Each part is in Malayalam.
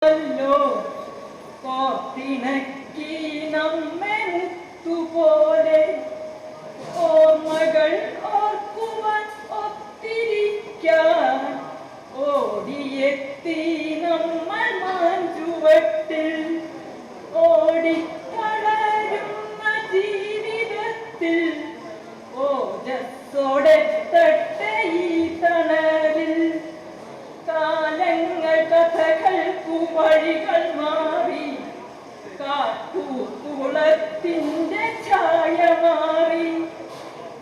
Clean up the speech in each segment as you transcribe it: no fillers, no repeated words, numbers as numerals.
ല്ലോ കോർത്തിണക്കി നമ്മെ മുത്തുപോലെ ഓർമ്മകൾ ഓർക്കുവാൻ ഒത്തിരിക്കാൻ ഓടിയെത്തി നമ്മൾ മാഞ്ചുവട്ടിൽ ഓടിക്കളരുന്ന ജീവിതത്തിൽ ഓജസ്സോടെ തട്ടെ ഈ തണലിൽ കാലങ്ങൾ കഥകൾക്കു വഴികൾ മാറി കാട്ടുകുളത്തിന്റെ ഛായ മാറി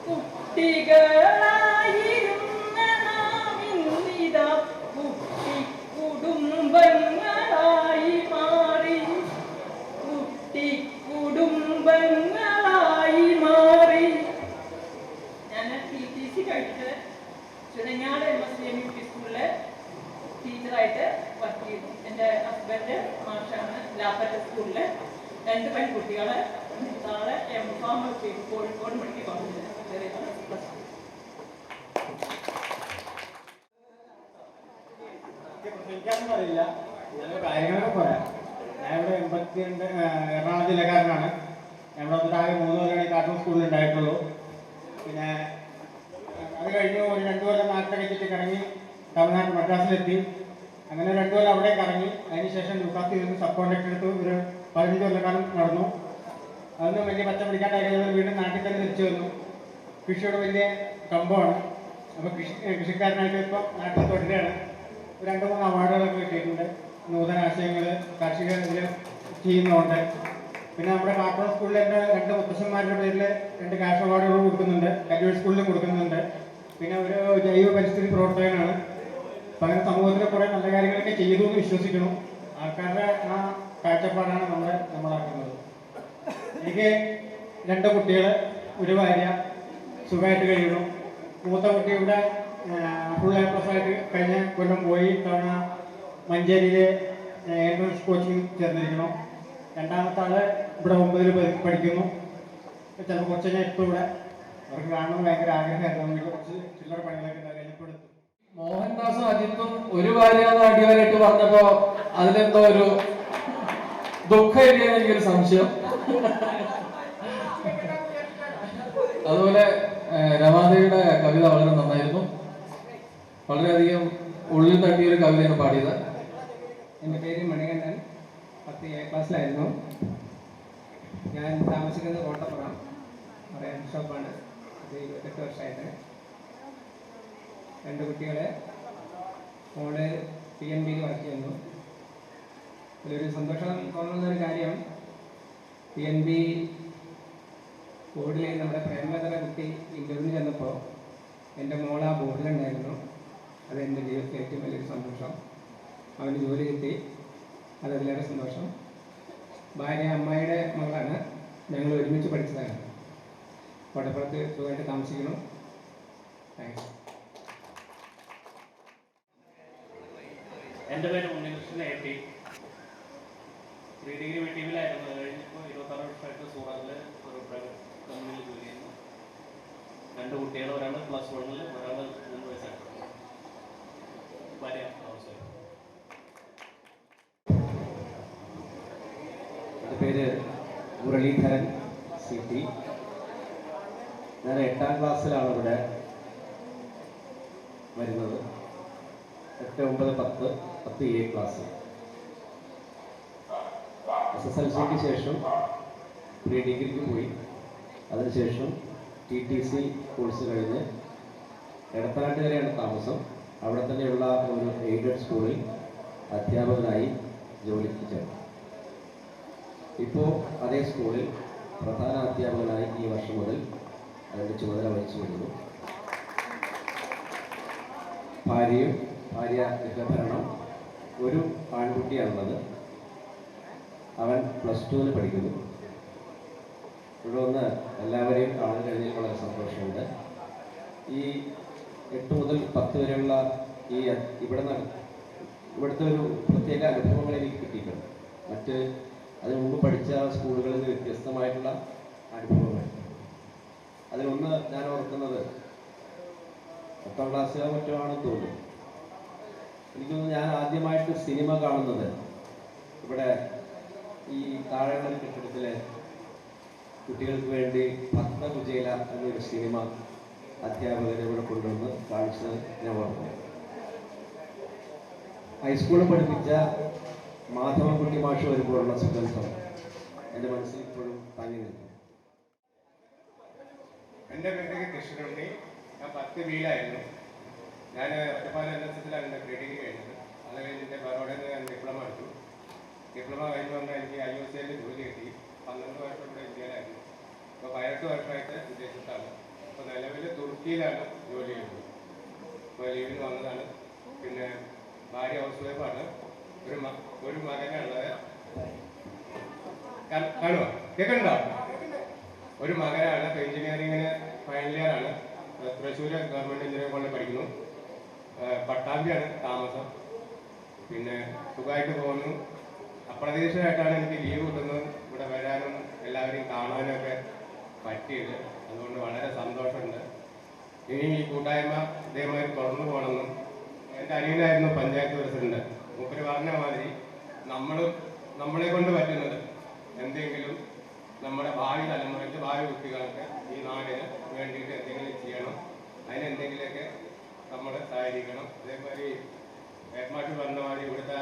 കുട്ടികളായിരുന്ന നാം ഇന്നിതാ കുട്ടിക്കുടുംബങ്ങളായി മാറി കുട്ടിക്കുടുംബങ്ങളായി മാറി. ഞാൻ TTC കഴിച്ചത് ചുരങ്ങാട് MSCMU സ്കൂളിലെ ടീച്ചറായിട്ട് വർക്ക് ചെയ്തു. എൻ്റെ ഹസ്ബൻഡ് മാഷാണ്. ലാപ്പറ്റ സ്കൂളിലെ 2 പെൺകുട്ടികളെ നാളെ MFAM ചെയ്തു കോഴിക്കോട് മെഡിക്കൽ കോളേജിൽ. എനിക്കൊന്നും അറിയില്ല, ഞാൻ കാര്യങ്ങളൊക്കെ പറയാം. ഞാൻ ഇവിടെ 82 എറണാകുളം ജില്ലക്കാരനാണ്. ഞാൻ ഇവിടെ വന്നിട്ട് ആകെ 3 കൊല്ലമാണ് ഈ കാർട്ടൂൺ സ്കൂളിൽ ഉണ്ടായിട്ടുള്ളൂ. പിന്നെ അത് കഴിഞ്ഞ് ഒരു 2 കൊല്ലം നാട്ടിലൊക്കെ ചുറ്റി കറങ്ങി തമിഴ്നാട് മദ്രാസിലെത്തി. അങ്ങനെ 2 കൊല്ലം അവിടെ കറങ്ങി. അതിനുശേഷം ലൂക്കാസിൽ നിന്ന് സബ് കോൺട്രാക്ട് എടുത്ത് ഒരു 15 കൊല്ലക്കാലം നടന്നു. അതൊന്നും വലിയ പച്ച പിടിക്കാണ്ടായിരുന്നു. വീണ്ടും നാട്ടിൽ തന്നെ തിരിച്ചു വന്നു. കൃഷിയോട് വലിയ കമ്പമാണ്. അപ്പോൾ കൃഷിക്കാരനായിട്ട് ഇപ്പോൾ നാട്ടിൽ തുടരുകയാണ്. 2-3 അവാർഡുകളൊക്കെ കിട്ടിയിട്ടുണ്ട്. നൂതന ആശയങ്ങൾ കാർഷിക ഇതിൽ ചെയ്യുന്നുണ്ട്. പിന്നെ നമ്മുടെ കാർട്ടൂൺ സ്കൂളിൽ തന്നെ 2 മുത്തശ്ശന്മാരുടെ പേരിൽ 2 ക്യാഷ് അവാർഡുകൾ കൊടുക്കുന്നുണ്ട്. കല്ലൂർ സ്കൂളിലും കൊടുക്കുന്നുണ്ട്. പിന്നെ ഒരു ജൈവ പരിസ്ഥിതി പ്രവർത്തകനാണ്. അപ്പം അങ്ങനെ സമൂഹത്തിൽ കുറേ നല്ല കാര്യങ്ങളൊക്കെ ചെയ്തു എന്ന് വിശ്വസിക്കണം. ആൾക്കാരുടെ ആ കാഴ്ചപ്പാടാണ് നമ്മളാക്കുന്നത്. എനിക്ക് 2 കുട്ടികൾ, ഒരു ഭാര്യ, സുഖമായിട്ട് കഴിയണം. മൂത്ത കുട്ടി ഇവിടെ ഫുൾ A+ ആയിട്ട് കഴിഞ്ഞ കൊല്ലം പോയി. തവണ മഞ്ചേരിയിലെ എൻട്രൻസ് കോച്ചിങ് ചേർന്നിരിക്കണം. രണ്ടാമത്തെ ആള് ഇവിടെ 9ൽ പഠിക്കുന്നു. ചിലപ്പോൾ കുറച്ച് കഴിഞ്ഞാൽ ഇപ്പോൾ ഇവിടെ അവർക്ക് കാണണമെന്ന് ഭയങ്കര ആഗ്രഹമായിരുന്നു. കുറച്ച് ചില്ലറ പണികളൊക്കെ കഴിഞ്ഞപ്പെടുത്തു. മോഹൻദാസും അജിത്തും ഒരു ഭാര്യയാണ് അടിവരായിട്ട് പറഞ്ഞപ്പോ അതിലെന്തോ ഒരു ദുഃഖം ഇല്ലെന്ന് എനിക്കൊരു സംശയം. അതുപോലെ രമാദേവിയുടെ കവിത വളരെ നന്നായിരുന്നു. വളരെയധികം ഉള്ളിൽ തട്ടിയൊരു കവിതയാണ് പാടിയത്. എൻ്റെ പേര് മണികണ്ഠൻ. 10 A ക്ലാസ്സിലായിരുന്നു. ഞാൻ താമസിക്കുന്നത് കോട്ടപ്പുറം. അവിടെ ഷോപ്പാണ്. 28 വർഷമായിട്ട്. 2 കുട്ടികളെ മോള് PNBയിൽ വർക്ക് ചെയ്യുന്നു. അതിലൊരു സന്തോഷം തോന്നുന്നൊരു കാര്യം, PNB ബോർഡിൽ നമ്മുടെ പ്രേമലത കുട്ടി ഇൻ്റർവ്യൂ ചെന്നപ്പോൾ എൻ്റെ മോൾ ആ ബോർഡിലുണ്ടായിരുന്നു. അത് എൻ്റെ ജീവിതത്തിൽ ഏറ്റവും വലിയൊരു സന്തോഷം. അവന് ജോലി കിട്ടി, അതതിലേറെ സന്തോഷം. ഭാര്യ അമ്മായിയുടെ മകളാണ്. ഞങ്ങൾ ഒരുമിച്ച് പഠിച്ചതാണ്. കോട്ടപ്പുറത്ത് സുഖമായിട്ട് താമസിക്കണം. താങ്ക്സ്. എൻ്റെ പേര് ഉണ്ണികൃഷ്ണൻ AT. പ്രീ ഡിഗ്രി ടീമിലായിരുന്നു. അത് കഴിഞ്ഞപ്പോൾ 26 വർഷമായിട്ട് സൂറത്തിൽ ഒരു പ്രൈവറ്റ് കമ്പനിയിൽ ജോലി ചെയ്യുന്നു. 2 കുട്ടികൾ, ഒരാൾ +1, ഒരാൾ 3 വയസ്സായിട്ട്. ഭാര്യ താമസം. എൻ്റെ പേര് മുരളീധരൻ CT. ഞാൻ 8ാം ക്ലാസ്സിലാണ് ഇവിടെ വരുന്നത്. 8, 9, 10 A ക്ലാസ്. SSLCക്ക് ശേഷം പ്രീ ഡിഗ്രിക്ക് പോയി. അതിനുശേഷം TTC കോഴ്സ് കഴിഞ്ഞ് എടത്തനാട്ട് വരെയാണ് താമസം. അവിടെ തന്നെയുള്ള ഒരു എയ്ഡഡ് സ്കൂളിൽ അധ്യാപകനായി ജോലിക്ക് ചേർന്നു. ഇപ്പോൾ അതേ സ്കൂളിൽ പ്രധാന അധ്യാപകനായി ഈ വർഷം മുതൽ അതിൻ്റെ ചുമതല വഹിച്ചു വരുന്നു. ഭാര്യ ഗൃഹഭരണം. ഒരു ആൺകുട്ടിയാണുള്ളത്. അവൻ +2ന് പഠിക്കുന്നു. ഇവിടെ ഒന്ന് എല്ലാവരെയും കാണാൻ കഴിഞ്ഞതിൽ വളരെ സന്തോഷമുണ്ട്. ഈ 8 മുതൽ 10 വരെയുള്ള ഇവിടുത്തെ ഒരു പ്രത്യേക അനുഭവങ്ങൾ എനിക്ക് കിട്ടിയിട്ടുണ്ട്. അതിനു മുമ്പ് പഠിച്ച സ്കൂളുകളിൽ നിന്ന് വ്യത്യസ്തമായിട്ടുള്ള അനുഭവങ്ങൾ. അതിലൊന്ന് ഞാൻ ഓർക്കുന്നത് 10ാം ക്ലാസ്സിലോ മറ്റോ ആണെന്ന് തോന്നുന്നു. എനിക്ക് തോന്നുന്നു ഞാൻ ആദ്യമായിട്ട് സിനിമ കാണുന്നത് ഇവിടെ ഈ താഴെയുള്ള കെട്ടിടത്തിലെ കുട്ടികൾക്ക് വേണ്ടി ഭക്തകുചേല എന്നൊരു സിനിമ അധ്യാപകരെ ഇവിടെ കൊണ്ടുവന്ന് കാണിച്ചത് ഞാൻ ഓർക്കുന്നു. ഹൈസ്കൂളിൽ പഠിപ്പിച്ച മാധവൻകുട്ടി മാഷ് വരുമ്പോഴുള്ള സുഗന്ധം എൻ്റെ മനസ്സിൽ ഇപ്പോഴും തങ്ങി നിൽക്കും. എൻ്റെ പേര് കൃഷ്ണനുണ്ണി. ഞാൻ 10 ബിയിലായിരുന്നു. ഞാൻ ഒറ്റപ്പാലം NSSലാണ് എൻ്റെ ഡിഗ്രി കഴിഞ്ഞത്. അത് കഴിഞ്ഞ് എൻ്റെ ബറോഡയിൽ നിന്ന് ഞാൻ ഡിപ്ലോമ എടുത്തു. ഡിപ്ലോമ കഴിഞ്ഞ് വന്നാൽ എനിക്ക് IOCL ജോലി കിട്ടി. 12 വർഷം ഇവിടെ ഇന്ത്യയിലായിരുന്നു. ഇപ്പോൾ 18 വർഷമായിട്ട് വിദേശത്താണ്. ഇപ്പോൾ നിലവിൽ തുർക്കിയിലാണ് ജോലി ചെയ്യുന്നത്. ഇപ്പോൾ ലീവിന് വന്നതാണ്. പിന്നെ ഭാര്യ ഹൗസ് വൈഫാണ്. ഒരു മകനുള്ളത്. കാണുക കേൾക്കണ്ടോ? ഒരു മകനാണ്. ഇപ്പോൾ എഞ്ചിനീയറിങ്ങിന് ഫൈനൽ ഇയർ ആണ്. തൃശ്ശൂർ ഗവൺമെൻറ് എഞ്ചിനീയറിംഗ് കോളേജിൽ പഠിക്കുന്നു. പട്ടാമ്പിയാണ് താമസം. പിന്നെ സുഖമായിട്ട് പോകുന്നു. അപ്രതീക്ഷിതമായിട്ടാണ് എനിക്ക് ലീവ് കിട്ടുന്നത്. ഇവിടെ വരാനും എല്ലാവരെയും കാണാനൊക്കെ പറ്റിയത്. അതുകൊണ്ട് വളരെ സന്തോഷമുണ്ട്. ഇനി ഈ കൂട്ടായ്മ ഇതേമാതിരി തുറന്നു പോകണമെന്നും. എൻ്റെ അനിയനായിരുന്നു പഞ്ചായത്ത് പ്രസിഡന്റ്. മൂപ്പര് പറഞ്ഞ മാതിരി നമ്മളെ കൊണ്ട് പറ്റുന്നത് എന്തെങ്കിലും നമ്മുടെ ഭാവി തലമുറയ്ക്ക്, ഭാവി കുട്ടികൾക്ക് ഈ നാടിന് വേണ്ടിയിട്ട് എന്തെങ്കിലും ചെയ്യണം. അതിനെന്തെങ്കിലുമൊക്കെ നമ്മൾ സഹായിക്കണം. അതേമാതിരി ഹെഡ്മാസ്റ്റർ പറഞ്ഞ മാതിരി ഇവിടുത്തെ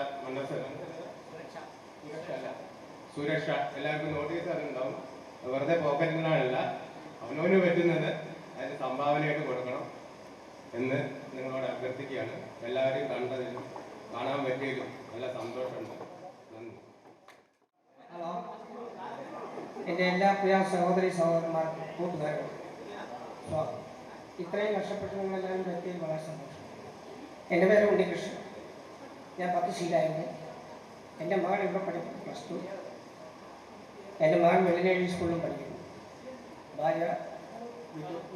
സുരക്ഷ എല്ലാവർക്കും നോട്ടീസ് അറിയുണ്ടാവും. വെറുതെ പോക്കറ്റിനാണല്ല, അവനവന് പറ്റുന്നത് അതിന് സംഭാവനയായിട്ട് കൊടുക്കണം എന്ന് നിങ്ങളോട് അഭ്യർത്ഥിക്കുകയാണ്. എല്ലാവരെയും കണ്ടതിലും കാണാൻ പറ്റിയതിലും നല്ല സന്തോഷമുണ്ട്. നന്ദി. ഹലോ, എൻ്റെ എല്ലാ പ്രിയ സഹോദരി സഹോദരന്മാർക്കും കൂട്ടുകാരും ഇത്രയും കഷ്ടപ്പെട്ട് നിങ്ങളെല്ലാവരും പറ്റിയതിൽ വളരെ സന്തോഷം. എൻ്റെ പേര് ഉണ്ണികൃഷ്ണൻ. ഞാൻ 10 ശീലമായിരുന്നു. എൻ്റെ മകൾ ഇവിടെ പഠിക്കുന്നു, +2. എൻ്റെ മകൻ വെള്ളിനേഴി സ്കൂളിലും പഠിക്കുന്നു. ഭാര്യ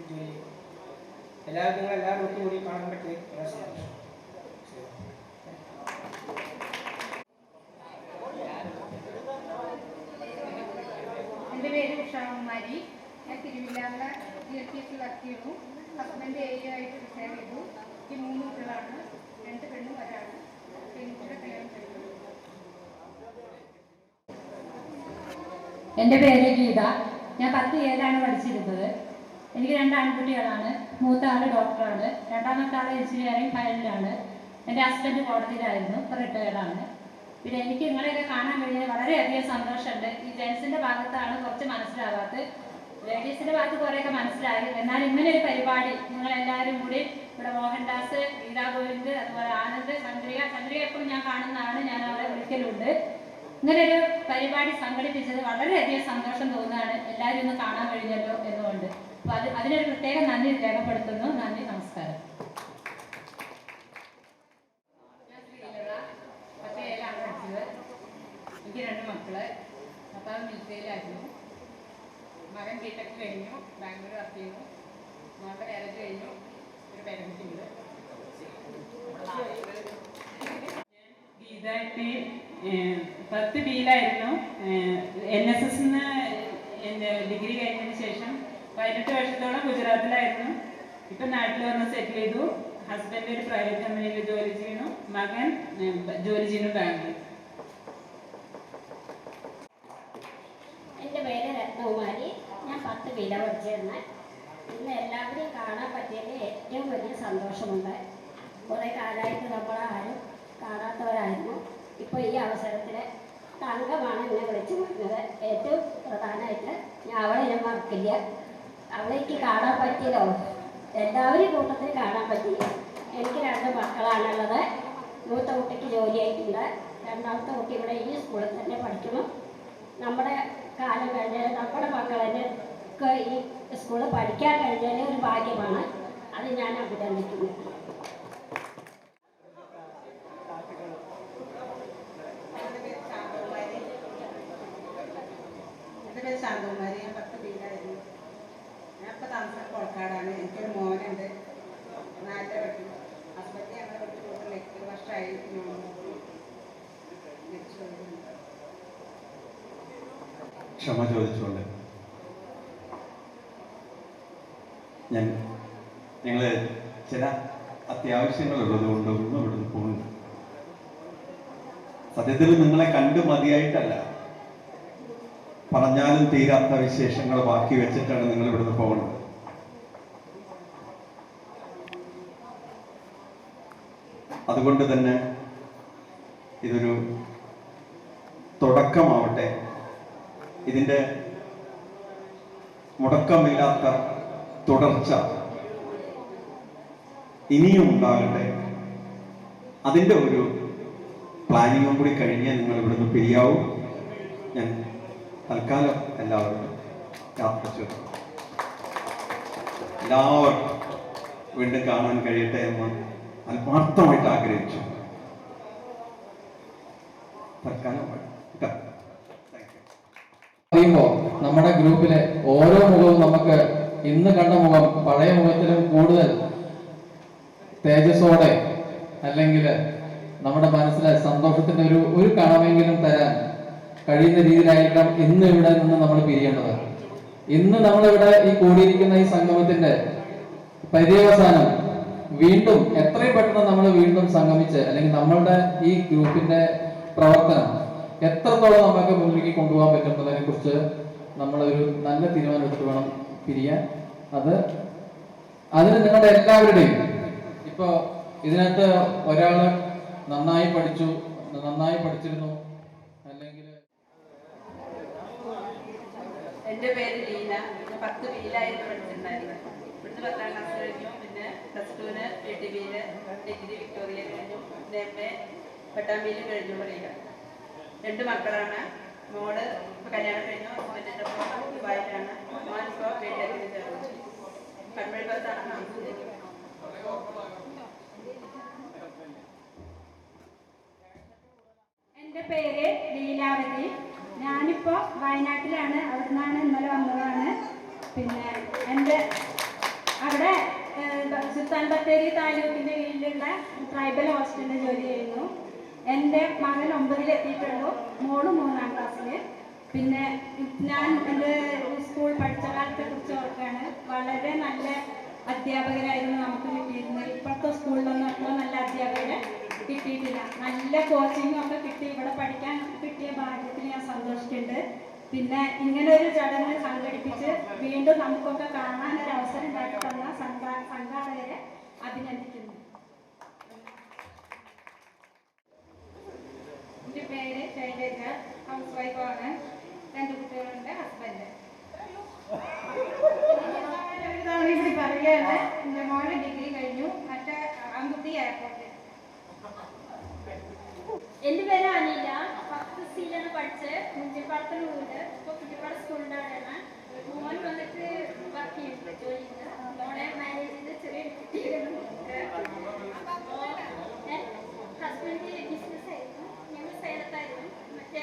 ജോലി. എല്ലാവരും നിങ്ങളെല്ലാവരും ഒത്തുകൂടി കാണാൻ പറ്റി വളരെ സന്തോഷം. എൻ്റെ പേര് ഉഷാകുമാരി. ഞാൻ തിരുവില്ലാമല GLPS വർക്ക് ചെയ്യുന്നു. ഹസ്ബൻഡ് ആയിട്ട് റിട്ടയർ ചെയ്തു. എനിക്ക് 3 കുട്ടികളാണ്, 2 പെണ്ണും 1 ആണും. പെൺകുട്ടിയുടെ കല്യാണം കഴിഞ്ഞു. എൻ്റെ പേര് ഗീത. ഞാൻ 10 ഏഴാണ് പഠിച്ചിരുന്നത്. എനിക്ക് 2 ആൺകുട്ടികളാണ്. മൂത്ത ആൾ ഡോക്ടറാണ്, രണ്ടാമത്തെ ആൾ എഞ്ചിനീയറിംഗ് ഫൈനലാണ്. എൻ്റെ ഹസ്ബൻഡ് കോടതിയിലായിരുന്നു, ഇപ്പോൾ റിട്ടയർഡാണ്. പിന്നെ എനിക്ക് നിങ്ങളെയൊക്കെ കാണാൻ കഴിഞ്ഞാൽ വളരെയധികം സന്തോഷമുണ്ട്. ഈ ജെൻസിൻ്റെ ഭാഗത്താണ് കുറച്ച് മനസ്സിലാവാത്തത്. ലേഡീസിൻ്റെ ഭാഗത്ത് കുറേയൊക്കെ മനസ്സിലായി. എന്നാൽ ഇങ്ങനെ ഒരു പരിപാടി നിങ്ങളെല്ലാവരും കൂടി ഇവിടെ മോഹൻദാസ്, ഗീതാ ഗോവിന്ദ്, അതുപോലെ ആനന്ദ്, ചന്ദ്രിക എപ്പോഴും ഞാൻ കാണുന്നതാണ്, ഞാൻ അവരെ വിളിക്കലുണ്ട്. ഇങ്ങനൊരു പരിപാടി സംഘടിപ്പിച്ചത് വളരെയധികം സന്തോഷം തോന്നുകയാണ്. എല്ലാവരും ഒന്ന് കാണാൻ കഴിഞ്ഞല്ലോ എന്നുകൊണ്ട്. അപ്പോൾ അതിനൊരു പ്രത്യേക നന്ദി രേഖപ്പെടുത്തുന്നു. നന്ദി, നമസ്കാരം. ഞാൻ ശ്രീലത, 10 ഏഴാണ് പഠിച്ചത്. എനിക്ക് 2 മക്കള്. ഭർത്താവ് മിലിറ്ററിയിലായിരുന്നു. മകൻ ബിടെക് കഴിഞ്ഞു, ബാംഗ്ലൂർ വർക്ക് ചെയ്യുന്നു. മകളുടെ മാരേജ് കഴിഞ്ഞു, ഒരു പേരൻറ്റുണ്ട്. ഗീതായിട്ട് 10 ബിയിലായിരുന്നു. NSSന്ന് ഡിഗ്രി കഴിഞ്ഞതിന് ശേഷം 18 വർഷത്തോളം ഗുജറാത്തിലായിരുന്നു. ഇപ്പം നാട്ടിൽ വന്ന് സെറ്റിൽ ചെയ്തു. ഹസ്ബൻഡ് ഒരു പ്രൈവറ്റ് കമ്പനിയിൽ ജോലി ചെയ്യുന്നു. മകൻ ജോലി ചെയ്യുന്നു ബാംഗ്ലൂർ. എൻ്റെ പേര് രത്നകുമാരി. ഞാൻ 10 ബിയില പഠിച്ചിരുന്നത്. ഇന്ന് എല്ലാവരെയും കാണാൻ പറ്റിയതിൽ ഏറ്റവും വലിയ സന്തോഷമുണ്ട്. കുറേ കാലമായിട്ട് നമ്മളാരും കാണാത്തവരായിരുന്നു. ഇപ്പോൾ ഈ അവസരത്തിൽ തങ്കമാണ് എന്നെ വിളിച്ചു പറഞ്ഞത്. ഏറ്റവും പ്രധാനമായിട്ട് അവളെ ഞാൻ മറക്കില്ല. അവളേക്ക് കാണാൻ പറ്റിയല്ലോ, എല്ലാവരും കൂട്ടത്തിൽ കാണാൻ പറ്റി. എനിക്ക് 2 മക്കളാണുള്ളത്. മൂത്ത കുട്ടിക്ക് ജോലിയായിട്ടുണ്ട്. രണ്ടാമത്തെ കുട്ടി ഇവിടെ ഈ സ്കൂളിൽ തന്നെ പഠിക്കുന്നു. നമ്മുടെ കാലം കഴിഞ്ഞാൽ നമ്മുടെ മക്കളെ ഈ സ്കൂളിൽ പഠിക്കാൻ കഴിഞ്ഞാൽ ഒരു ഭാഗ്യമാണ്. അത് ഞാൻ അഭിനന്ദിക്കുന്നു. എൻ്റെ പേര് ശാന്തകുമാരി. ഞാൻ 10 ബിയിലായിരുന്നു. ഞാൻ ഇപ്പോൾ താമസം കൊളക്കാടാണ്. എനിക്കൊരു മോനുണ്ട്, 4 പഠിക്കുന്നു. ഹസ്ബൻഡ് ഞങ്ങളെ വിട്ടു പോയിട്ട് 8 വർഷമായി. ക്ഷമ ചോദിച്ചുകൊണ്ട് ഞങ്ങൾ ചില അത്യാവശ്യങ്ങളുള്ളത് കൊണ്ട് ഒന്നും ഇവിടുന്ന് പോകുന്നു. സത്യത്തിൽ നിങ്ങളെ കണ്ടു മതിയായിട്ടല്ല, പറഞ്ഞാലും തീരാത്ത വിശേഷങ്ങൾ ബാക്കി വെച്ചിട്ടാണ് നിങ്ങൾ ഇവിടുന്ന് പോകുന്നത്. അതുകൊണ്ട് തന്നെ ഇതൊരു തുടക്കമാവട്ടെ, ഇതിൻ്റെ മുടക്കമില്ലാത്ത തുടർച്ച ഇനിയും ഉണ്ടാകട്ടെ. അതിൻ്റെ ഒരു പ്ലാനിങ്ങും കൂടി കഴിഞ്ഞ് നിങ്ങൾ ഇവിടുന്ന് പിരിയാവും. ഞാൻ തൽക്കാലം എല്ലാവർക്കും യാത്ര ചെയ്തു. എല്ലാവർക്കും വീണ്ടും കാണാൻ കഴിയട്ടെ എന്ന് ആത്മാർത്ഥമായിട്ട് ആഗ്രഹിച്ചു. തൽക്കാലം പറയുമ്പോൾ നമ്മുടെ ഗ്രൂപ്പിലെ ഓരോ മുഖവും നമുക്ക് ഇന്ന് കണ്ട മുഖം പഴയ മുഖത്തിലും കൂടുതൽ തേജസ്സോടെ, അല്ലെങ്കിൽ നമ്മുടെ മനസ്സിലെ സന്തോഷത്തിന്റെ ഒരു കണമെങ്കിലും തരാൻ കഴിയുന്ന രീതിയിലായിരിക്കാം ഇന്ന് ഇവിടെ നിന്ന് നമ്മൾ പിരിയേണ്ടത്. ഇന്ന് നമ്മളിവിടെ ഈ കൂടിയിരിക്കുന്ന ഈ സംഗമത്തിന്റെ പര്യവസാനം വീണ്ടും എത്രയും പെട്ടെന്ന് നമ്മൾ വീണ്ടും സംഗമിച്ച്, അല്ലെങ്കിൽ നമ്മളുടെ ഈ ഗ്രൂപ്പിന്റെ പ്രവർത്തനം എത്രത്തോളം നമുക്ക് മുന്നിലേക്ക് കൊണ്ടുപോകാൻ പറ്റുന്നതിനെ കുറിച്ച് നമ്മളൊരു നല്ല തീരുമാനം എടുത്ത് വേണം പിരിയാൻ. അതിന് നിങ്ങളുടെ എല്ലാവരുടെയും, ഇപ്പോ ഇതിനകത്ത് ഒരാള് നന്നായി പഠിച്ചിരുന്നു, അല്ലെങ്കിൽ എൻ്റെ പേര് ലീന. ഞാൻ 10 ബിയിലായിരുന്നു പഠിച്ചിട്ടുണ്ടായിരുന്നു. ഇവിടുന്ന് 10ാം ക്ലാസ് കഴിഞ്ഞു. പിന്നെ +2 ATBയിൽ ഡിഗ്രി വിക്ടോറിയ കഴിഞ്ഞു. പിന്നെ MA പട്ടാമ്പിയിൽ കഴിഞ്ഞു പഠിക്കുക. 2 മക്കളാണ്. മോള് ഇപ്പോൾ കല്യാണം കഴിഞ്ഞു. ഹസ്ബൻഡിൻ്റെ ദുബായിലാണ്. മോനിപ്പോൾ വീട്ടിലേക്ക് ചേർന്നു. കൺവെൾപ്പത്താണ് താമസിക്കുന്നത്. എൻ്റെ പേര് ലീലാവതി. ഞാനിപ്പോൾ വയനാട്ടിലാണ്. അവിടെ നിന്നാണ് ഇന്നലെ വന്നതാണ്. പിന്നെ എൻ്റെ അവിടെ സുൽത്താൻ ബത്തേരി താലൂക്കിൻ്റെ കീഴിലുള്ള ട്രൈബൽ ഹോസ്റ്റലിൽ ജോലി ചെയ്യുന്നു. എൻ്റെ മകൻ 9-ലെത്തിയിട്ടുള്ളൂ, മോള് 3ാം ക്ലാസ്സിൽ. പിന്നെ ഞാൻ എൻ്റെ സ്കൂൾ പഠിച്ച കാലത്തെ കുറിച്ച് ഓർക്കുകയാണ്. വളരെ നല്ല അധ്യാപകരായിരുന്നു നമുക്ക് കിട്ടിയിരുന്നത്. ഇപ്പോഴത്തെ സ്കൂളിലൊന്നും അത്ര നല്ല അധ്യാപകരെ കിട്ടിയിട്ടില്ല. നല്ല കോച്ചിങ്ങും ഒക്കെ കിട്ടി. ഇവിടെ പഠിക്കാൻ കിട്ടിയ ഭാഗ്യത്തിൽ ഞാൻ സന്തോഷിക്കുന്നുണ്ട്. പിന്നെ ഇങ്ങനെ ഒരു ചടങ്ങ് സംഘടിപ്പിച്ച് വീണ്ടും നമുക്കൊക്കെ കാണാനൊരു അവസരം ഉണ്ടാക്കി തന്ന സംഘാടകരെ അഭിനന്ദിക്കുന്നു. എൻ്റെ പേര് ശൈലജ, ഹൗസ് വൈഫാണ്. 2 കുട്ടികളുണ്ട്, ഹസ്ബൻഡ്. ഒരു തവണ കൂടി പറയുകയാണ്, എൻ്റെ മോള് ഡിഗ്രി കഴിഞ്ഞു, മറ്റേ ആൺകുട്ടി എയർപോർട്ടിൽ. എൻ്റെ പേര് അനില. 10th C-ലാണ് പഠിച്ചത്. മുഞ്ചപ്പാടത്തിന് വീട്. ഇപ്പോൾ കുട്ടിപ്പാട് സ്കൂളിൻ്റെ അവിടെയാണ്. മോൻ വന്നിട്ട് വർക്ക് ചെയ്യുന്നുണ്ട്, ജോലിയുണ്ട്. മോളെ മാരേജ് ചെയ്ത് ചെറിയ കുട്ടിയായിരുന്നു. ഹസ്ബൻഡ് ബിസിനസ് ആയിരുന്നു. ഞങ്ങൾ സേലത്തായിരുന്നു. മറ്റേ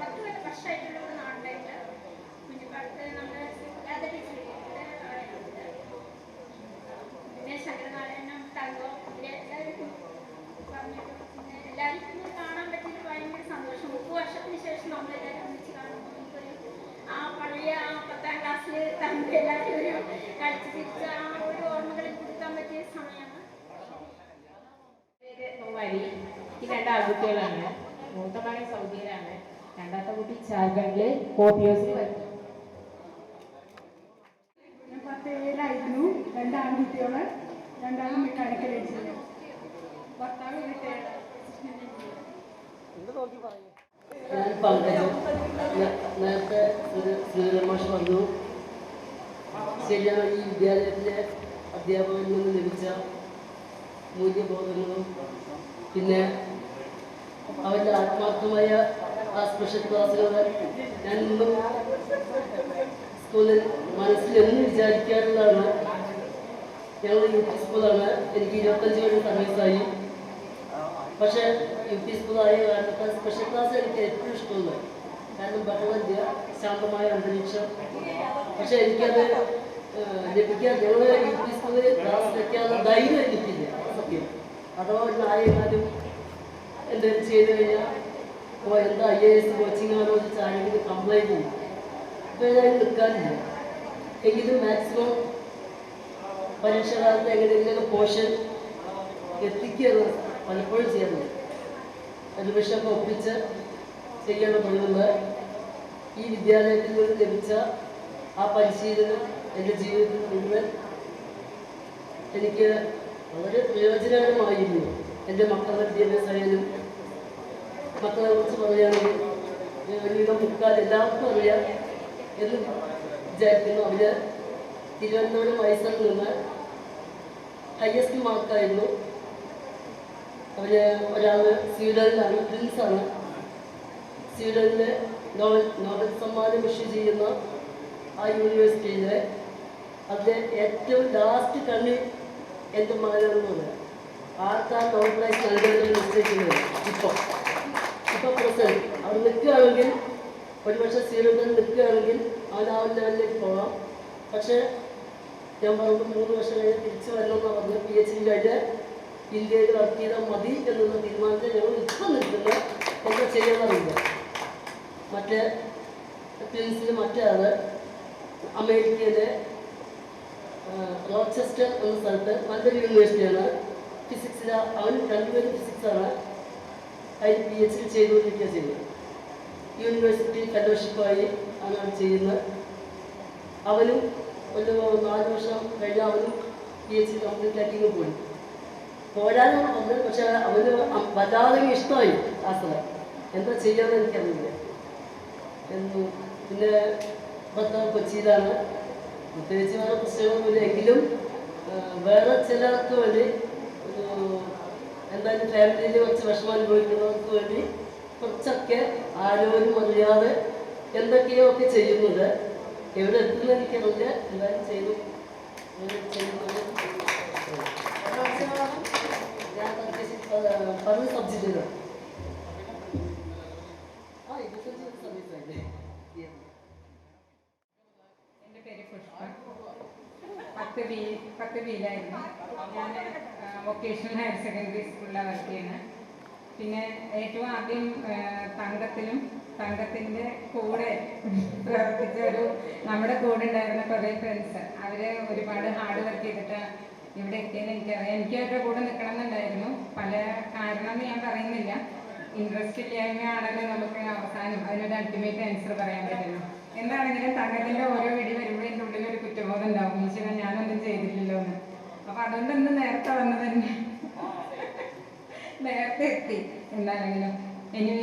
10 വർഷമായിട്ടുള്ള ഒരു നാട്ടിലായിട്ട് കുഞ്ഞിപ്പാടത്ത് നമ്മൾ അത് ടീച്ചർ പിന്നെ ശങ്കരനാരായണം തങ്കോ എല്ലാവരും പറഞ്ഞിട്ട് പിന്നെ എല്ലാവരും കാണാൻ പറ്റിയിട്ട് ഭയങ്കര സന്തോഷം. 30 വർഷത്തിന് ശേഷം നമ്മളെല്ലാവരും ഒന്നിച്ച് കാണുമ്പോൾ നമുക്കൊരു ആ പഴയ 10ാം ക്ലാസ്സിൽ തമ്മിൽ എല്ലാവരും ഒരു കളിച്ച് തിരിച്ച് ആ ഒരു ഓർമ്മകളിൽ കൊടുക്കാൻ പറ്റിയ സമയമാണ്. പേര് നോവാരി. ഈ 2 ആൺകുട്ടികളാണ്. മൂത്ത മകൻ സൗദിയിലാണ്. 2ാമത്തെ കുട്ടി ജാർഖണ്ഡിൽ OPOസിൽ വരുന്നു. ഞാൻ 10-ലായിരുന്നു. 2 ആൺകുട്ടികൾ, 2 മെക്കാനിക്കൽ എഞ്ചിനീയർ. ഭർത്താവ് റിട്ടയർഡ്. ഞാൻ പങ്കജം. നേരത്തെ ശ്രീരമാഷ് പറഞ്ഞു, ശരിയാണ്. ഈ വിദ്യാലയത്തിലെ അധ്യാപകരിൽ നിന്ന് ലഭിച്ച മൂല്യബോധങ്ങളും പിന്നെ അവരുടെ ആത്മാർത്ഥമായ ആ സ്പെഷ്യൽ ക്ലാസ്സുകൾ ഞാൻ ഇന്നും സ്കൂളിൽ മനസ്സിൽ എന്ന് വിചാരിക്കാറുള്ളതാണ്. ഞങ്ങൾ UP സ്കൂളാണ്. എനിക്ക് 25 കൊല്ലം സർവീസായി. പക്ഷേ UP സ്കൂളായ കാരണത്താൽ സ്പെഷ്യൽ ക്ലാസ് എനിക്ക് ഏറ്റവും ഇഷ്ടമുള്ളത്. കാരണം ബഹളമില്ല, ശാന്തമായ അന്തരീക്ഷം. പക്ഷെ എനിക്കത് ലഭിക്കാൻ ഞങ്ങൾ UP സ്കൂളിൽ ക്ലാസ് വെക്കാനുള്ള ധൈര്യം എനിക്കില്ല, സത്യം. അഥവാ ഒരു ആരെങ്കിലും എന്തെങ്കിലും ചെയ്തു കഴിഞ്ഞാൽ എന്താ IAS കോച്ചിങ് ആണോ ആരെങ്കിലും കംപ്ലൈൻറ്റ് ചെയ്യും. ഇപ്പോൾ ഞാൻ നിൽക്കാനില്ല. എങ്കിലും മാക്സിമം പരീക്ഷകാലത്ത് എങ്ങനെയെങ്കിലും പോർഷൻ എത്തിക്കുകയാണ് പലപ്പോഴും ചെയ്യുന്നത്. റിവിഷനൊക്കെ ഒപ്പിച്ച് ചെയ്യണമെന്നുള്ളത് ഈ വിദ്യാലയത്തിൽ നിന്ന് ലഭിച്ച ആ പരിശീലനം എൻ്റെ ജീവിതത്തിൽ മുഴുവൻ എനിക്ക് വളരെ പ്രയോജനകരമായിരുന്നു. എൻ്റെ മക്കളുടെ വിദ്യാഭ്യാസമായാലും മക്കളെ കുറിച്ച് പറയുകയാണെങ്കിൽ ഒരുവിധം മുക്കാൽ എല്ലാവർക്കും അറിയാം എന്ന് വിചാരിക്കുന്നു. അവർ തിരുവനന്തപുരം വയസ്സിൽ നിന്ന് ഹയസ്റ്റ് മാർക്കായിരുന്നു. അവർ ഒരാൾ സ്വീഡനിലാണ്, ട്വിൻസാണ്. സ്വീഡനിൽ നോബൽ സമ്മാനം ഇഷ്യൂ ചെയ്യുന്ന ആ യൂണിവേഴ്സിറ്റിയിൽ അതിലെ ഏറ്റവും ലാസ്റ്റ് കണ്ണി എൻ്റെ മകനാണെന്ന് പറയാം. ആർക്കാണ് നോബൽ പ്രൈസ് നൽകേണ്ടത് നിശ്ചയിക്കുന്നത് ഇപ്പോൾ പ്രസന്റ് അവർ നിൽക്കുകയാണെങ്കിൽ ഒരുപക്ഷെ സ്വീഡനിൽ നിൽക്കുകയാണെങ്കിൽ അവൻ ആ ലെവലിലേക്ക് പോകാം. പക്ഷേ ഞാൻ പറഞ്ഞു 3 വർഷം കഴിഞ്ഞ് തിരിച്ചു വരണമെന്നാണ് പറഞ്ഞത്. PhD കഴിഞ്ഞ് ഇന്ത്യയിൽ വർക്ക് ചെയ്താൽ മതി എന്നുള്ള തീരുമാനത്തിൽ ഞങ്ങൾ ഇപ്പം നിൽക്കുന്നത്. എന്താ ചെയ്യാറില്ല. മറ്റേ ട്വിൻസിൽ മറ്റേ ആള് അമേരിക്കയിലെ റോച്ചസ്റ്റർ എന്ന സ്ഥലത്ത് നല്ലൊരു യൂണിവേഴ്സിറ്റിയാണ്. ഫിസിക്സിൽ അവൻ 2 പേരും ഫിസിക്സാണ്. അതിന് PhD ചെയ്തുകൊണ്ടിരിക്കുക ചെയ്യുന്നത്. യൂണിവേഴ്സിറ്റി ഫെലോഷിപ്പായി ആണ് അവൻ ചെയ്യുന്നത്. അവനും ഒരു 4 വർഷം കഴിഞ്ഞ് അവനും PhD കംപ്ലീറ്റ് ആക്കി പോയി. പോരാനാണ് പറഞ്ഞത്. പക്ഷെ അവന് വല്ലാതെ ഇഷ്ടമായി ആ സ്ഥലം. എന്താ ചെയ്യാമെന്ന് എനിക്കറിയില്ല. പിന്നെ ഭർത്താവ് കൊച്ചിയിലാണ്. പ്രത്യേകിച്ച് വേറെ പ്രശ്നങ്ങളൊന്നുമില്ല. എങ്കിലും വേറെ ചിലർക്ക് വേണ്ടി എന്തായാലും ഫാമിലിയിൽ കുറച്ച് വിഷമം അനുഭവിക്കുന്നവർക്ക് വേണ്ടി കുറച്ചൊക്കെ ആരോരും അറിയാതെ എന്തൊക്കെയോ ഒക്കെ ചെയ്യുന്നത്. എവിടെ എത്തുന്ന എനിക്കറിയില്ല. എന്തായാലും ചെയ്തു ഞാൻ പറഞ്ഞ സബ്ജക്റ്റുകൾ എൻ്റെ പേര് പുഷ്പ. 10 ബിയിലായിരുന്നു. ഞാൻ വൊക്കേഷണൽ ഹയർ സെക്കൻഡറി സ്കൂളിലാണ് വർക്ക് ചെയ്യുന്നത്. പിന്നെ ഏറ്റവും ആദ്യം തങ്കത്തിൻ്റെ കൂടെ പ്രവർത്തിച്ച നമ്മുടെ കൂടെ ഉണ്ടായിരുന്ന കുറേ ഫ്രണ്ട്സ്, അവർ ഒരുപാട് ഹാർഡ് വർക്ക് ചെയ്തിട്ട് ഇവിടെ എത്തിയെന്ന് എനിക്കറിയാം. എനിക്ക് അവരുടെ കൂടെ നിൽക്കണം എന്നുണ്ടായിരുന്നു. പല കാരണം ഞാൻ പറയുന്നില്ല. ഇൻട്രസ്റ്റ് ഇല്ലായ്മയാണല്ലോ നമുക്ക് അവസാനം അതിനൊരു അൾട്ടിമേറ്റ് ആൻസർ പറയാൻ പറ്റുള്ളൂ. എന്താണെങ്കിലും തങ്കത്തിൻ്റെ ഓരോ വെടി വരുമ്പോൾ എൻ്റെ ഉള്ളിൽ ഒരു കുറ്റബോധം ഉണ്ടാവും. ഈശ്വരൻ ഞാനൊന്നും ചെയ്തില്ലല്ലോ എന്ന്. അപ്പം അതുകൊണ്ടൊന്ന് നേരത്തെ വന്നു തന്നെ നേരത്തെ എത്തി. എന്താണെങ്കിലും ഇനി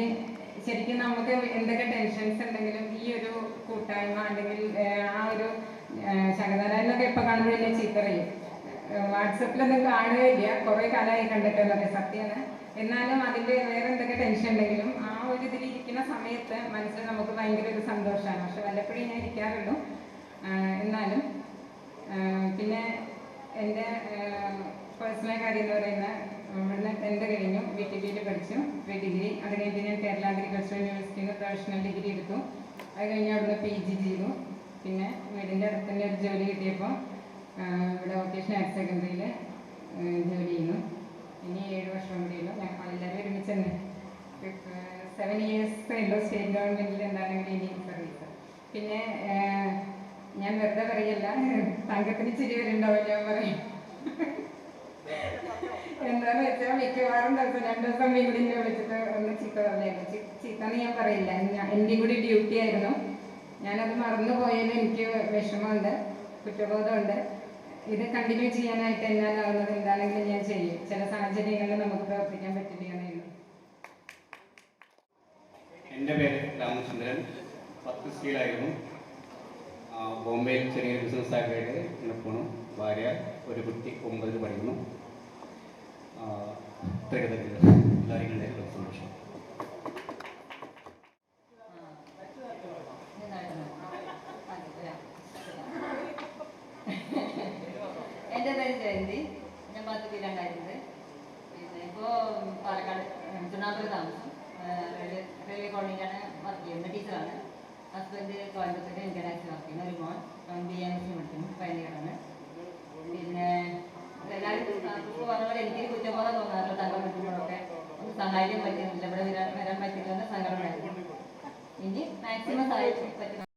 ശരിക്കും നമുക്ക് എന്തൊക്കെ ടെൻഷൻസ് ഉണ്ടെങ്കിലും ഈ ഒരു കൂട്ടായ്മ അല്ലെങ്കിൽ ആ ഒരു ശങ്കനാരായണനൊക്കെ ഇപ്പം കാണുമ്പോൾ എന്നെ ചീത്ത പറയും. വാട്സപ്പിലൊന്നും കാണുകയില്ല, കുറേ കാലമായി കണ്ടിട്ടെന്നൊക്കെ സത്യമാണ്. എന്നാലും അതിൻ്റെ വേറെ എന്തൊക്കെ ടെൻഷൻ ഉണ്ടെങ്കിലും ആ ഒരു ഇതിലിരിക്കുന്ന സമയത്ത് മനസ്സിൽ നമുക്ക് ഭയങ്കര ഒരു സന്തോഷമാണ്. പക്ഷെ വല്ലപ്പോഴും ഞാൻ ഇരിക്കാറുള്ളൂ. എന്നാലും പിന്നെ എൻ്റെ പേഴ്സണൽ കാര്യം എന്ന് പറയുന്ന ഇവിടുന്ന് 10th കഴിഞ്ഞു. VTBയിൽ പഠിച്ചു, ഡിഗ്രി. അത് കഴിഞ്ഞിട്ട് ഞാൻ കേരള അഗ്രികൾച്ചർ യൂണിവേഴ്സിറ്റിയിൽ നിന്ന് പ്രൊഫഷണൽ ഡിഗ്രി എടുത്തു. അത് കഴിഞ്ഞ് അവിടുന്ന് PG ചെയ്തു. പിന്നെ വീടിൻ്റെ അടുത്ത് തന്നെ ഒരു ജോലി കിട്ടിയപ്പോൾ ഇവിടെ വൊക്കേഷണൽ ഹയർ സെക്കൻഡറിയിൽ ജോലി ചെയ്യുന്നു. ഇനി 7 വർഷം കൂടിയുള്ളൂ. ഞങ്ങൾ എല്ലാവരും ഒരുമിച്ച് തന്നെ 7 years ഉള്ളൂ സ്റ്റേറ്റ് ഗവൺമെൻറ്റിൽ എന്താണെങ്കിലും ഇനി സർവീസ്. പിന്നെ ഞാൻ വെറുതെ പറയല്ല, തങ്കത്തിന് ചിരി വരുന്നുണ്ടാവും. ഞാൻ പറയും എന്താണെന്ന് വെച്ചാൽ മിക്കവാറും ദിവസം 2 ദിവസം കൂടി എന്നെ വിളിച്ചിട്ട് ഒന്ന് ചീത്ത പറഞ്ഞായിരുന്നു. ചീത്തന്ന് ഞാൻ പറയില്ല, എൻ്റെ കൂടി ഡ്യൂട്ടി ആയിരുന്നു. ഞാനത് മറന്നുപോയതിൽ എനിക്ക് വിഷമമുണ്ട്, കുറ്റബോധമുണ്ട്. ഇത് കണ്ടിന്യൂ ചെയ്യാനായിട്ട് എന്നാലാവുന്നത് എന്താണെങ്കിലും ഞാൻ ചെയ്യും. ചില സാഹചര്യങ്ങളിൽ നമുക്ക് പ്രവർത്തിക്കാൻ പറ്റില്ല എന്നായിരുന്നു. എൻ്റെ പേര് രാമചന്ദ്രൻ. 10 സ്കീലായിരുന്നു. ബോംബെയിൽ ചെറിയൊരു ബിസിനസ് ആക്കിയിട്ട് ഇങ്ങനെ പോകണം. ഭാര്യ, ഒരു കുട്ടി 9ൽ പഠിക്കുന്നു. ഇത്രയൊക്കെ എല്ലാവരും കണ്ടതിൽ സന്തോഷം. എൻ്റെ പേര് ജയന്തി. ഞാൻ 10 ബിയിലുണ്ടായിരുന്നത്. പിന്നെ ഇപ്പോൾ പാലക്കാട് ചുണ്ണാമ്പൂർ താമസം. റെയിൽവേ കോളനിയിലാണ് വർക്ക് ചെയ്യുന്നത്. ടീച്ചറാണ്. ഹസ്ബൻഡ് കോയമ്പത്തൂർ ഇന്റർനാഷണൽ വർക്ക് ചെയ്യുന്ന ഒരു മോൻ. BMC പഠിക്കുന്നു. ഫൈനൽ ഇയറാണ്. പിന്നെ എല്ലാവരും പറഞ്ഞ പോലെ എനിക്കൊരു കുറ്റബോധം തോന്നാറുണ്ട്. തങ്കം പറ്റുമ്പോഴൊക്കെ ഒന്ന് സഹായിക്കാൻ പറ്റുന്നില്ല, ഇവിടെ വരാൻ പറ്റില്ലെന്ന് സങ്കടം ഉണ്ടായിരുന്നു. ഇനി മാക്സിമം സഹായിക്കാൻ പറ്റും.